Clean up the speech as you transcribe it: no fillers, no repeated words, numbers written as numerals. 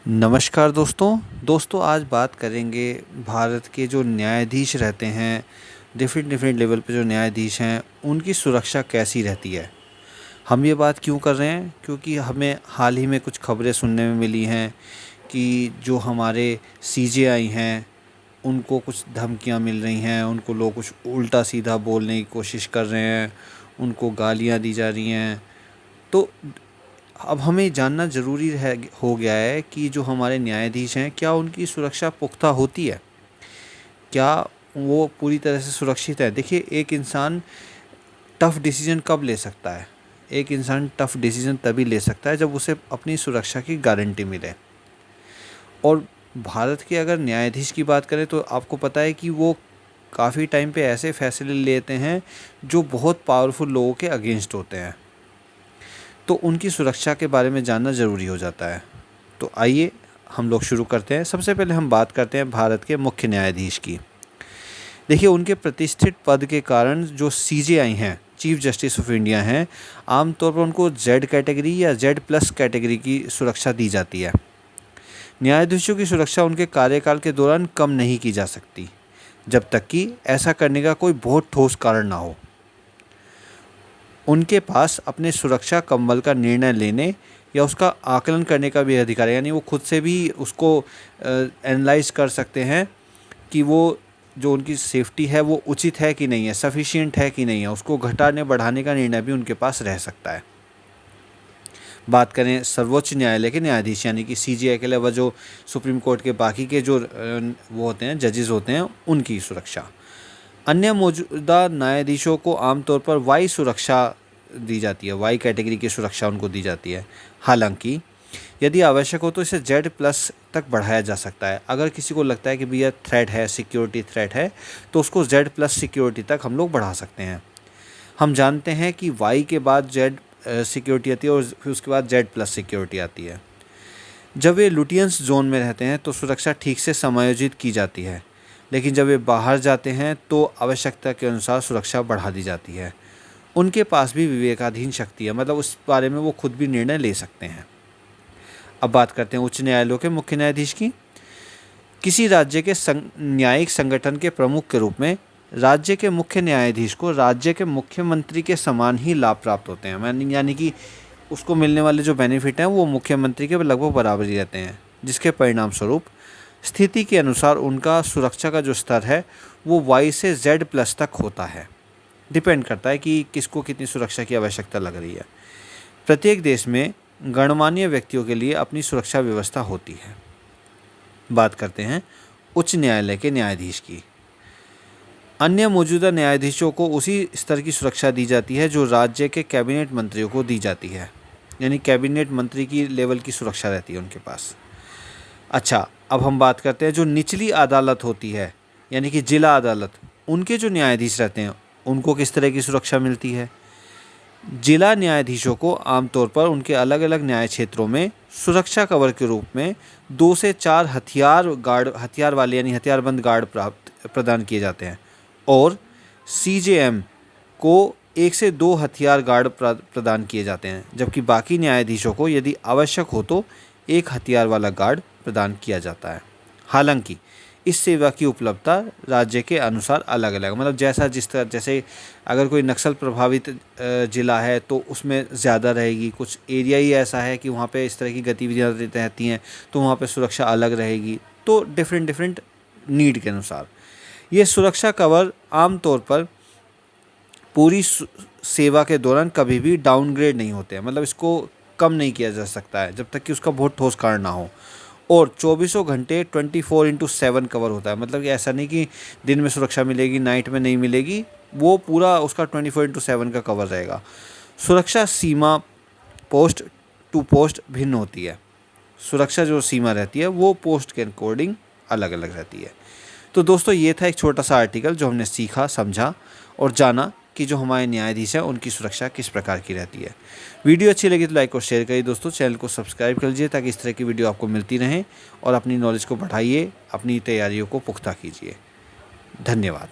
नमस्कार दोस्तों आज बात करेंगे भारत के जो न्यायाधीश रहते हैं, डिफरेंट लेवल पे जो न्यायाधीश हैं उनकी सुरक्षा कैसी रहती है। हम ये बात क्यों कर रहे हैं, क्योंकि हमें हाल ही में कुछ खबरें सुनने में मिली हैं कि जो हमारे सीजेआई हैं उनको कुछ धमकियां मिल रही हैं, उनको लोग कुछ उल्टा सीधा बोलने की कोशिश कर रहे हैं, उनको गालियां दी जा रही हैं। तो अब हमें जानना ज़रूरी है हो गया है कि जो हमारे न्यायाधीश हैं क्या उनकी सुरक्षा पुख्ता होती है, क्या वो पूरी तरह से सुरक्षित है। देखिए, एक इंसान टफ़ डिसीजन कब ले सकता है, एक इंसान टफ़ डिसीजन तभी ले सकता है जब उसे अपनी सुरक्षा की गारंटी मिले। और भारत के अगर न्यायाधीश की बात करें तो आपको पता है कि वो काफ़ी टाइम पे ऐसे फैसले लेते हैं जो बहुत पावरफुल लोगों के अगेंस्ट होते हैं, तो उनकी सुरक्षा के बारे में जानना ज़रूरी हो जाता है। तो आइए हम लोग शुरू करते हैं। सबसे पहले हम बात करते हैं भारत के मुख्य न्यायाधीश की। देखिए, उनके प्रतिष्ठित पद के कारण जो सीजेआई हैं, चीफ जस्टिस ऑफ इंडिया हैं, आमतौर पर उनको जेड कैटेगरी या जेड प्लस कैटेगरी की सुरक्षा दी जाती है। न्यायाधीशों की सुरक्षा उनके कार्यकाल के दौरान कम नहीं की जा सकती, जब तक कि ऐसा करने का कोई बहुत ठोस कारण ना हो। उनके पास अपने सुरक्षा कंबल का निर्णय लेने या उसका आकलन करने का भी अधिकार है, यानी वो खुद से भी उसको एनालाइज कर सकते हैं कि वो जो उनकी सेफ्टी है वो उचित है कि नहीं है, सफिशिएंट है कि नहीं है। उसको घटाने बढ़ाने का निर्णय भी उनके पास रह सकता है। बात करें सर्वोच्च न्यायालय के न्यायाधीश यानी कि सीजेआई के अलावा जो सुप्रीम कोर्ट के बाकी के जो वो होते हैं, जजेस होते हैं, उनकी सुरक्षा। अन्य मौजूदा न्यायाधीशों को आमतौर पर वाई सुरक्षा दी जाती है, वाई कैटेगरी की सुरक्षा उनको दी जाती है। हालांकि यदि आवश्यक हो तो इसे जेड प्लस तक बढ़ाया जा सकता है। अगर किसी को लगता है कि भैया थ्रेट है, सिक्योरिटी थ्रेट है, तो उसको जेड प्लस सिक्योरिटी तक हम लोग बढ़ा सकते हैं। हम जानते हैं कि वाई के बाद जेड सिक्योरिटी आती है और फिर उसके बाद जेड प्लस सिक्योरिटी आती है। जब वे लुटियंस जोन में रहते हैं तो सुरक्षा ठीक से समायोजित की जाती है, लेकिन जब वे बाहर जाते हैं तो आवश्यकता के अनुसार सुरक्षा बढ़ा दी जाती है। उनके पास भी विवेकाधीन शक्ति है, मतलब उस बारे में वो खुद भी निर्णय ले सकते हैं। अब बात करते हैं उच्च न्यायालयों के मुख्य न्यायाधीश की। किसी राज्य के न्यायिक संगठन के प्रमुख के रूप में राज्य के मुख्य न्यायाधीश को राज्य के मुख्यमंत्री के समान ही लाभ प्राप्त होते हैं, यानी कि उसको मिलने वाले जो बेनिफिट हैं वो मुख्यमंत्री के लगभग बराबर ही रहते हैं, जिसके परिणाम स्वरूप स्थिति के अनुसार उनका सुरक्षा का जो स्तर है वो वाई से जेड प्लस तक होता है। डिपेंड करता है कि किसको कितनी सुरक्षा की आवश्यकता लग रही है। प्रत्येक देश में गणमान्य व्यक्तियों के लिए अपनी सुरक्षा व्यवस्था होती है। बात करते हैं उच्च न्यायालय के न्यायाधीश की। अन्य मौजूदा न्यायाधीशों को उसी स्तर की सुरक्षा दी जाती है जो राज्य के कैबिनेट मंत्रियों को दी जाती है, यानी कैबिनेट मंत्री की लेवल की सुरक्षा रहती है उनके पास। अच्छा, अब हम बात करते हैं जो निचली अदालत होती है, यानी कि जिला अदालत, उनके जो न्यायाधीश रहते हैं उनको किस तरह की सुरक्षा मिलती है। जिला न्यायाधीशों को आमतौर पर उनके अलग अलग न्याय क्षेत्रों में सुरक्षा कवर के रूप में 2 से 4 हथियार वाले यानी हथियारबंद गार्ड प्रदान किए जाते हैं, और सीजेएम को 1 से 2 हथियार गार्ड प्रदान किए जाते हैं, जबकि बाकी न्यायाधीशों को यदि आवश्यक हो तो 1 हथियार वाला गार्ड प्रदान किया जाता है। हालांकि इस सेवा की उपलब्धता राज्य के अनुसार अलग अलग, मतलब जैसे अगर कोई नक्सल प्रभावित ज़िला है तो उसमें ज़्यादा रहेगी, कुछ एरिया ही ऐसा है कि वहाँ पे इस तरह की गतिविधियाँ रहती हैं तो वहाँ पे सुरक्षा अलग रहेगी। तो डिफरेंट नीड के अनुसार ये सुरक्षा कवर आमतौर पर पूरी सेवा के दौरान कभी भी डाउनग्रेड नहीं होते हैं, मतलब इसको कम नहीं किया जा सकता है जब तक कि उसका बहुत ठोस कारण ना हो। और 24 घंटे 24/7 कवर होता है, मतलब कि ऐसा नहीं कि दिन में सुरक्षा मिलेगी नाइट में नहीं मिलेगी, वो पूरा उसका 24/7 का कवर रहेगा। सुरक्षा सीमा पोस्ट टू पोस्ट भिन्न होती है, सुरक्षा जो सीमा रहती है वो पोस्ट के अकॉर्डिंग अलग अलग रहती है। तो दोस्तों, ये था एक छोटा सा आर्टिकल जो हमने सीखा, समझा और जाना कि जो हमारे न्यायाधीश हैं उनकी सुरक्षा किस प्रकार की रहती है। वीडियो अच्छी लगी तो लाइक और शेयर करिए दोस्तों, चैनल को सब्सक्राइब कर लीजिए ताकि इस तरह की वीडियो आपको मिलती रहें, और अपनी नॉलेज को बढ़ाइए, अपनी तैयारियों को पुख्ता कीजिए। धन्यवाद।